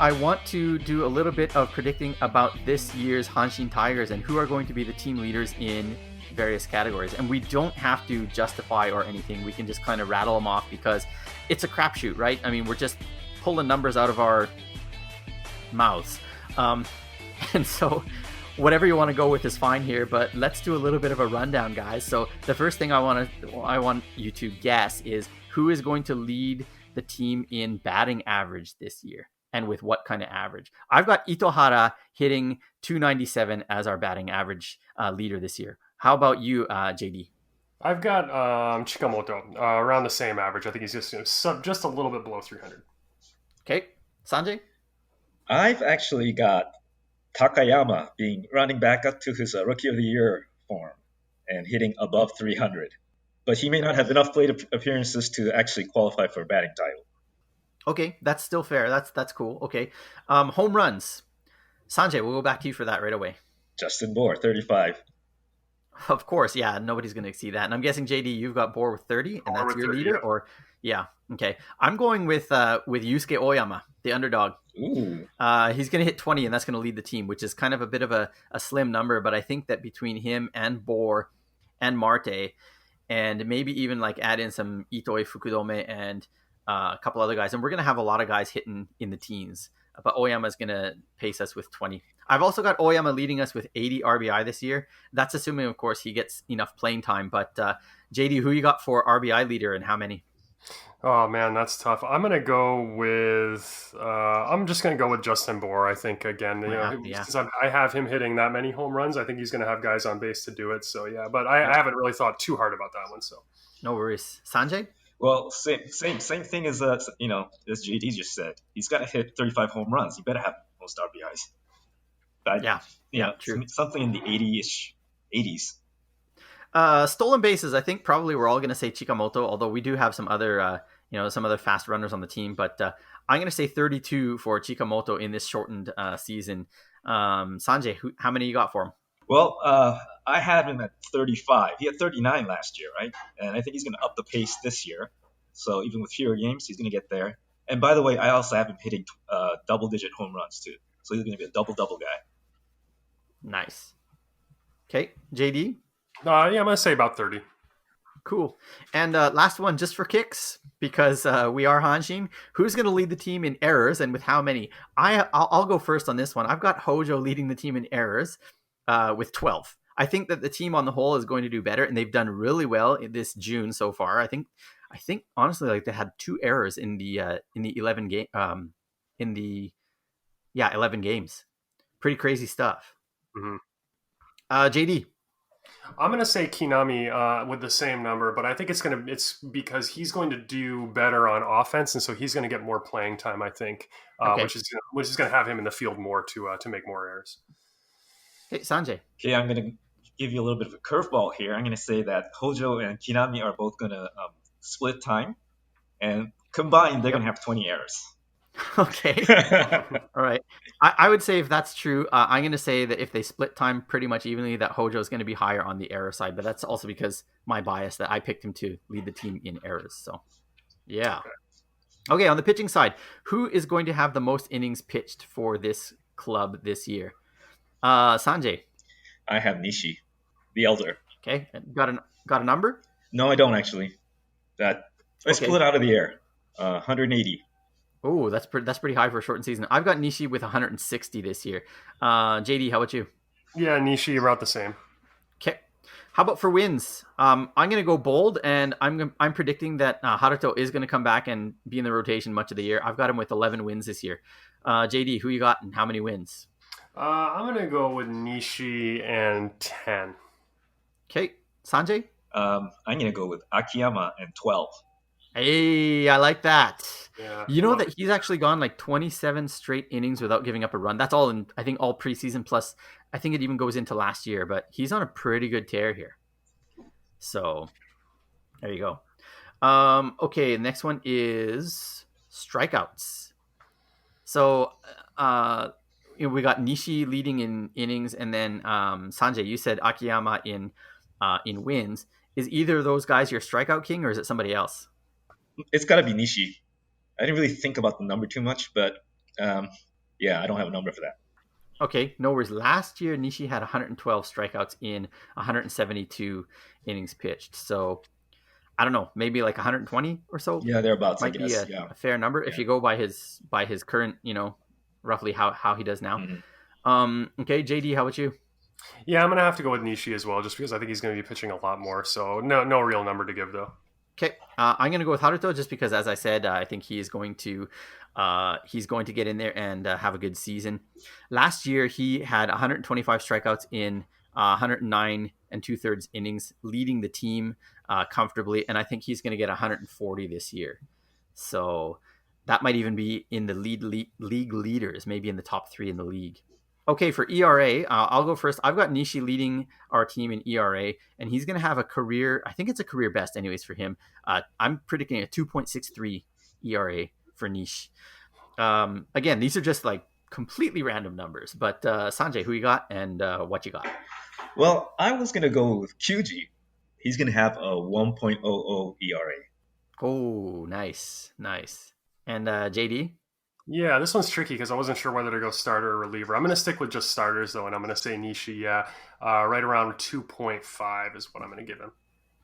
I want to do a little bit of predicting about this year's Hanshin Tigers and who are going to be the team leaders in various categories. And we don't have to justify or anything. We can just kind of rattle them off because it's a crapshoot, right? I mean, we're just pulling numbers out of our mouths. And so whatever you want to go with is fine here, but let's do a little bit of a rundown, guys. So the first thing I want you to guess is who is going to lead the team in batting average this year and with what kind of average. I've got Itohara hitting 297 as our batting average leader this year. How about you, JD? I've got Chikamoto around the same average. I think he's just a little bit below 300. Okay. Sanjay? I've actually got Takayama being running back up to his Rookie of the Year form and hitting above 300. But he may not have enough plate appearances to actually qualify for a batting title. Okay, that's still fair. That's cool. Okay. Home runs. Sanjay, we'll go back to you for that right away. Justin Bohr, 35. Of course, yeah, nobody's going to exceed that. And I'm guessing, JD, you've got Bohr with 30, and that's your 30, leader? Yeah. Or yeah, okay. I'm going with Yusuke Oyama, the underdog. Ooh. He's going to hit 20, and that's going to lead the team, which is kind of a bit of a slim number. But I think that between him and Bohr and Marte, and maybe even like add in some Itoi Fukudome and a couple other guys, and we're going to have a lot of guys hitting in the teens. But Oyama is going to pace us with 20. I've also got Oyama leading us with 80 RBI this year. That's assuming, of course, he gets enough playing time. But JD, who you got for RBI leader and how many? Oh man, that's tough. I'm gonna go with. I'm just gonna go with Justin Bohr. I think again, since I have him hitting that many home runs, I think he's gonna have guys on base to do it. So yeah, but I haven't really thought too hard about that one. So no worries, Sanjay. Well, same thing as as JD just said. He's got to hit 35 home runs. He better have most RBIs. But, yeah, true. Something in the 80s. Stolen bases. I think probably we're all going to say Chikamoto, although we do have some other fast runners on the team. But I'm going to say 32 for Chikamoto in this shortened season. Sanjay, how many you got for him? Well, I had him at 35. He had 39 last year, right? And I think he's going to up the pace this year. So even with fewer games, he's going to get there. And by the way, I also have him hitting double-digit home runs too. So he's going to be a double-double guy. Nice. Okay, JD? Yeah, I'm going to say about 30. Cool. And last one, just for kicks, because we are Hanshin. Who's going to lead the team in errors and with how many? I'll go first on this one. I've got Hojo leading the team in errors with 12. I think that the team on the whole is going to do better, and they've done really well in this June so far. I think honestly, like they had 2 errors in the 11 game 11 games. Pretty crazy stuff. Mm-hmm. JD. I'm gonna say Kinami with the same number, but I think it's because he's going to do better on offense, and so he's going to get more playing time. I think, which is going to have him in the field more to make more errors. Hey, Sanjay. Okay, I'm going to give you a little bit of a curveball here. I'm going to say that Hojo and Kinami are both going to split time, and combined they're going to have 20 errors. Okay. All right. I would say if that's true, I'm going to say that if they split time pretty much evenly, that Hojo is going to be higher on the error side. But that's also because my bias that I picked him to lead the team in errors. So, yeah. Okay, on the pitching side, who is going to have the most innings pitched for this club this year? Sanjay. I have Nishi, the elder. Okay. Got a number? No, I don't actually. Let's pull it out of the air. 180. Oh, that's pretty high for a shortened season. I've got Nishi with 160 this year. JD, how about you? Yeah, Nishi about the same. Okay. How about for wins? I'm going to go bold, and I'm predicting that Haruto is going to come back and be in the rotation much of the year. I've got him with 11 wins this year. JD, who you got and how many wins? I'm going to go with Nishi and 10. Okay. Sanjay? I'm going to go with Akiyama and 12. Hey, I like that. Yeah, you know that he's actually gone like 27 straight innings without giving up a run. That's all in, I think, all preseason plus. I think it even goes into last year, but he's on a pretty good tear here. So there you go. Okay, the next one is strikeouts. So we got Nishi leading in innings, and then Sanjay, you said Akiyama in wins. Is either of those guys your strikeout king, or is it somebody else? It's got to be Nishi. I didn't really think about the number too much, but Yeah, I don't have a number for that. Okay, no worries. Last year, Nishi had 112 strikeouts in 172 innings pitched. So I don't know, maybe like 120 or so. Yeah, thereabouts, I Might be guess. Yeah. a fair number if you go by his current, roughly how he does now. Okay, JD, how about you? Yeah, I'm gonna have to go with Nishi as well, just because I think he's gonna be pitching a lot more. So no real number to give though. Okay, I'm going to go with Haruto just because, as I said, I think he's going to get in there and have a good season. Last year, he had 125 strikeouts in 109 and 2/3 innings, leading the team comfortably, and I think he's going to get 140 this year. So that might even be in the league leaders, maybe in the top 3 in the league. Okay, for ERA, I'll go first. I've got Nishi leading our team in ERA, and he's going to have a career, I think it's a career best anyways for him. I'm predicting a 2.63 ERA for Nishi. Again, these are just like completely random numbers, but Sanjay, who you got and what you got? Well, I was going to go with QG. He's going to have a 1.00 ERA. Oh, nice. And JD? Yeah, this one's tricky because I wasn't sure whether to go starter or reliever. I'm going to stick with just starters, though, and I'm going to say Nishi. Yeah, right around 2.5 is what I'm going to give him.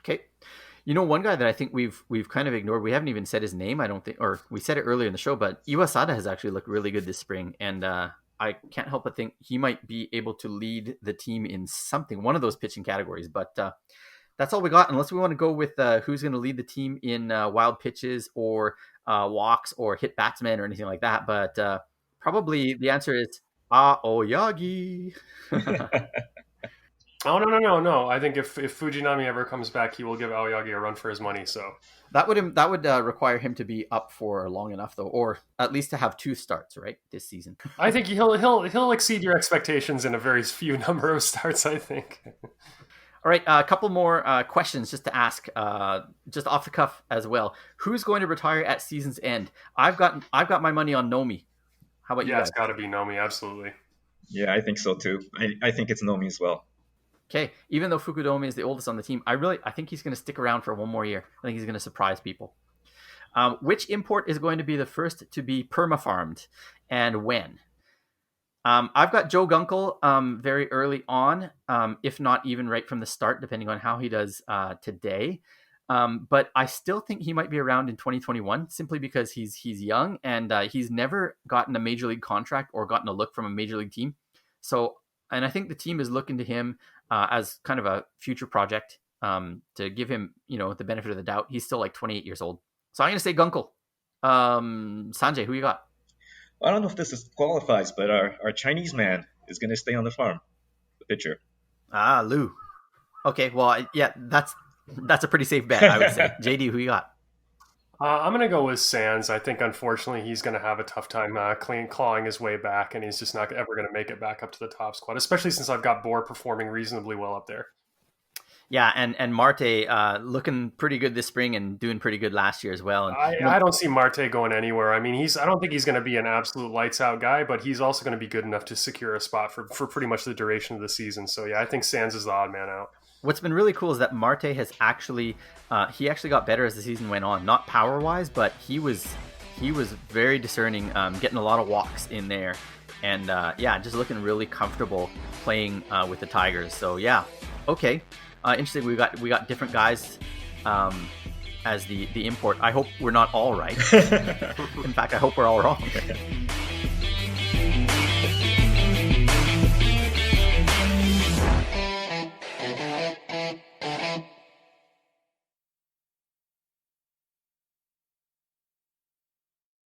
Okay. One guy that I think we've kind of ignored, we haven't even said his name, I don't think, or we said it earlier in the show, but Iwasada has actually looked really good this spring, and I can't help but think he might be able to lead the team in one of those pitching categories, but that's all we got, unless we want to go with who's going to lead the team in wild pitches or walks or hit batsmen or anything like that. But probably the answer is Aoyagi. Oh, no. I think if Fujinami ever comes back, he will give Aoyagi a run for his money. So that would require him to be up for long enough, though, or at least to have 2 starts, right, this season. I think he'll exceed your expectations in a very few number of starts, I think. All right, a couple more questions just to ask, just off the cuff as well. Who's going to retire at season's end? I've got my money on Nomi. How about you guys? Yeah, it's got to be Nomi, absolutely. Yeah, I think so too. I think it's Nomi as well. Okay, even though Fukudomi is the oldest on the team, I think he's going to stick around for one more year. I think he's going to surprise people. Which import is going to be the first to be perma-farmed, and when? I've got Joe Gunkel very early on, if not even right from the start, depending on how he does today. But I still think he might be around in 2021, simply because he's young and he's never gotten a major league contract or gotten a look from a major league team. So, and I think the team is looking to him as kind of a future project to give him, the benefit of the doubt. He's still like 28 years old. So I'm going to say Gunkel. Sanjay, who you got? I don't know if this qualifies, but our Chinese man is going to stay on the farm, the pitcher. Lou. Okay, well, yeah, that's a pretty safe bet, I would say. JD, who you got? I'm going to go with Sands. I think, unfortunately, he's going to have a tough time clawing his way back, and he's just not ever going to make it back up to the top squad, especially since I've got Bohr performing reasonably well up there. Yeah, and Marte looking pretty good this spring and doing pretty good last year as well. And I don't see Marte going anywhere. I mean, I don't think he's going to be an absolute lights out guy, but he's also going to be good enough to secure a spot for pretty much the duration of the season. So yeah, I think Sands is the odd man out. What's been really cool is that Marte has actually got better as the season went on. Not power wise, but he was very discerning, getting a lot of walks in there, and just looking really comfortable playing with the Tigers. So yeah, okay. Interesting. We got different guys as the import. I hope we're not all right. In fact, I hope we're all wrong.